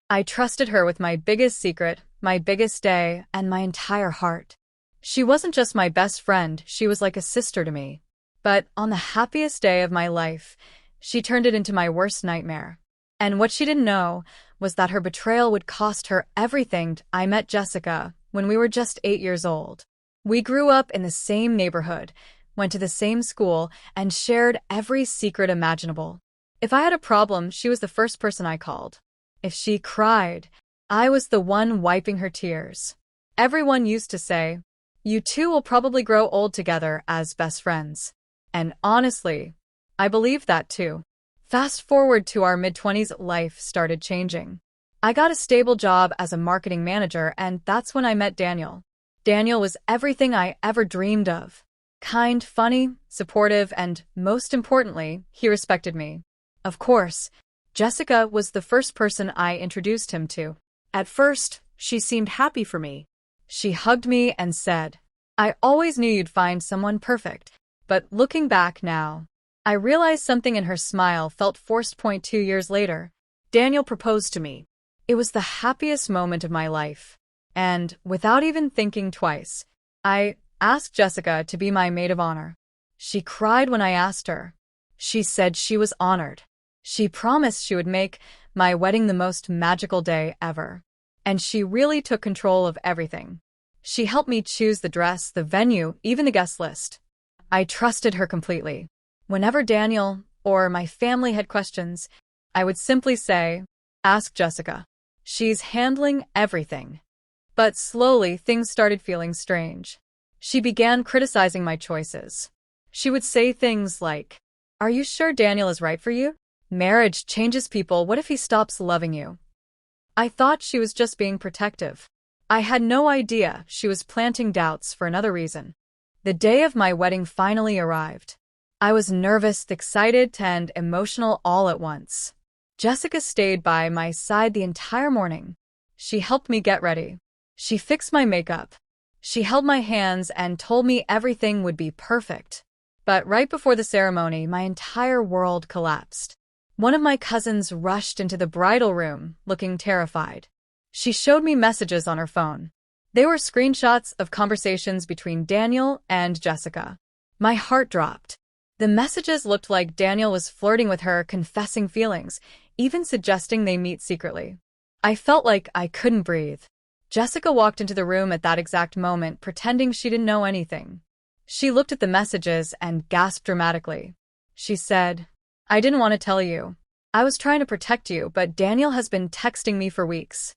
I trusted her with my biggest secret, my biggest day, and my entire heart. She wasn't just my best friend, she was like a sister to me. But on the happiest day of my life, she turned it into my worst nightmare. And what she didn't know was that her betrayal would cost her everything. I met Jessica when we were just 8 years old. We grew up in the same neighborhood, went to the same school, and shared every secret imaginable. If I had a problem, she was the first person I called. If she cried, I was the one wiping her tears. Everyone used to say, "You two will probably grow old together as best friends." And honestly, I believed that too. Fast forward to our mid-20s, life started changing. I got a stable job as a marketing manager, and that's when I met Daniel. Daniel was everything I ever dreamed of. Kind, funny, supportive, and most importantly, he respected me. Of course, Jessica was the first person I introduced him to. At first, she seemed happy for me. She hugged me and said, "I always knew you'd find someone perfect." But looking back now, I realized something in her smile felt forced. 2 years later, Daniel proposed to me. It was the happiest moment of my life. And, without even thinking twice, I asked Jessica to be my maid of honor. She cried when I asked her. She said she was honored. She promised she would make my wedding the most magical day ever. And she really took control of everything. She helped me choose the dress, the venue, even the guest list. I trusted her completely. Whenever Daniel or my family had questions, I would simply say, "Ask Jessica. She's handling everything." But slowly, things started feeling strange. She began criticizing my choices. She would say things like, "Are you sure Daniel is right for you? Marriage changes people. What if he stops loving you?" I thought she was just being protective. I had no idea she was planting doubts for another reason. The day of my wedding finally arrived. I was nervous, excited, and emotional all at once. Jessica stayed by my side the entire morning. She helped me get ready. She fixed my makeup. She held my hands and told me everything would be perfect. But right before the ceremony, my entire world collapsed. One of my cousins rushed into the bridal room, looking terrified. She showed me messages on her phone. They were screenshots of conversations between Daniel and Jessica. My heart dropped. The messages looked like Daniel was flirting with her, confessing feelings, even suggesting they meet secretly. I felt like I couldn't breathe. Jessica walked into the room at that exact moment, pretending she didn't know anything. She looked at the messages and gasped dramatically. She said, "I didn't want to tell you. I was trying to protect you, but Daniel has been texting me for weeks."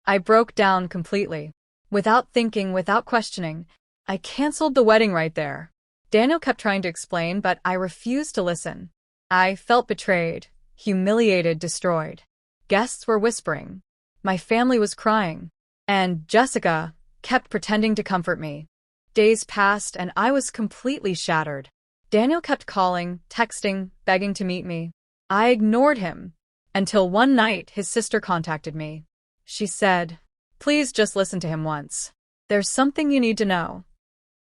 I broke down completely. Without thinking, without questioning, I canceled the wedding right there. Daniel kept trying to explain, but I refused to listen. I felt betrayed, humiliated, destroyed. Guests were whispering. My family was crying. And Jessica kept pretending to comfort me. Days passed and I was completely shattered. Daniel kept calling, texting, begging to meet me. I ignored him. Until one night his sister contacted me. She said, "Please just listen to him once. There's something you need to know."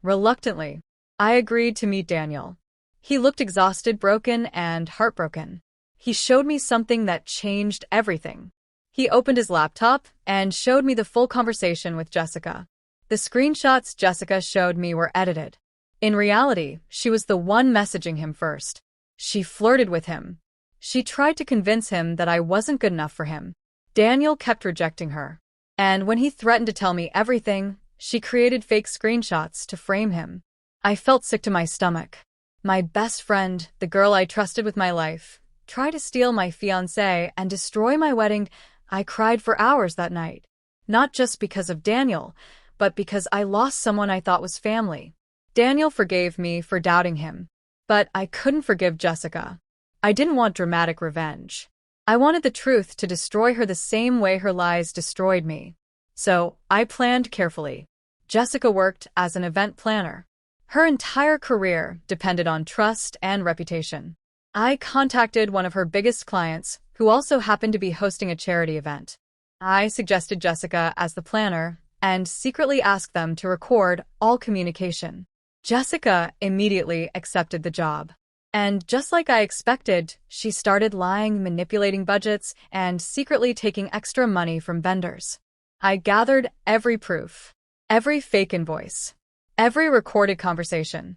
Reluctantly, I agreed to meet Daniel. He looked exhausted, broken, and heartbroken. He showed me something that changed everything. He opened his laptop and showed me the full conversation with Jessica. The screenshots Jessica showed me were edited. In reality, she was the one messaging him first. She flirted with him. She tried to convince him that I wasn't good enough for him. Daniel kept rejecting her. And when he threatened to tell me everything, she created fake screenshots to frame him. I felt sick to my stomach. My best friend, the girl I trusted with my life, tried to steal my fiancé and destroy my wedding. I cried for hours that night. Not just because of Daniel, but because I lost someone I thought was family. Daniel forgave me for doubting him. But I couldn't forgive Jessica. I didn't want dramatic revenge. I wanted the truth to destroy her the same way her lies destroyed me. So, I planned carefully. Jessica worked as an event planner. Her entire career depended on trust and reputation. I contacted one of her biggest clients, who also happened to be hosting a charity event. I suggested Jessica as the planner and secretly asked them to record all communication. Jessica immediately accepted the job. And just like I expected, she started lying, manipulating budgets, and secretly taking extra money from vendors. I gathered every proof, every fake invoice, every recorded conversation.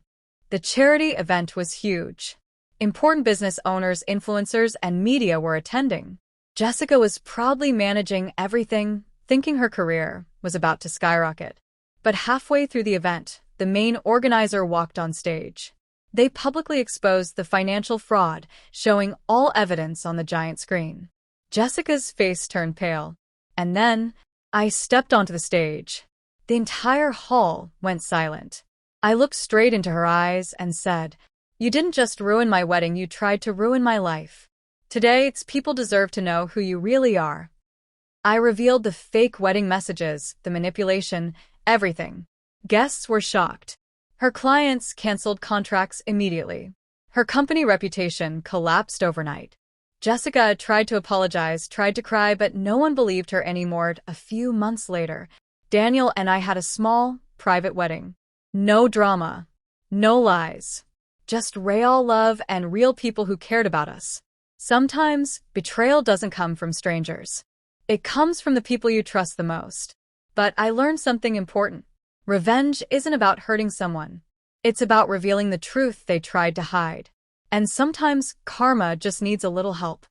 The charity event was huge. Important business owners, influencers, and media were attending. Jessica was proudly managing everything, thinking her career was about to skyrocket. But halfway through the event, the main organizer walked on stage. They publicly exposed the financial fraud, showing all evidence on the giant screen. Jessica's face turned pale. And then, I stepped onto the stage. The entire hall went silent. I looked straight into her eyes and said, "You didn't just ruin my wedding, you tried to ruin my life. Today, people deserve to know who you really are." I revealed the fake wedding messages, the manipulation, everything. Guests were shocked. Her clients canceled contracts immediately. Her company reputation collapsed overnight. Jessica tried to apologize, tried to cry, but no one believed her anymore. A few months later, Daniel and I had a small, private wedding. No drama, no lies, just real love and real people who cared about us. Sometimes, betrayal doesn't come from strangers. It comes from the people you trust the most. But I learned something important. Revenge isn't about hurting someone. It's about revealing the truth they tried to hide. And sometimes karma just needs a little help.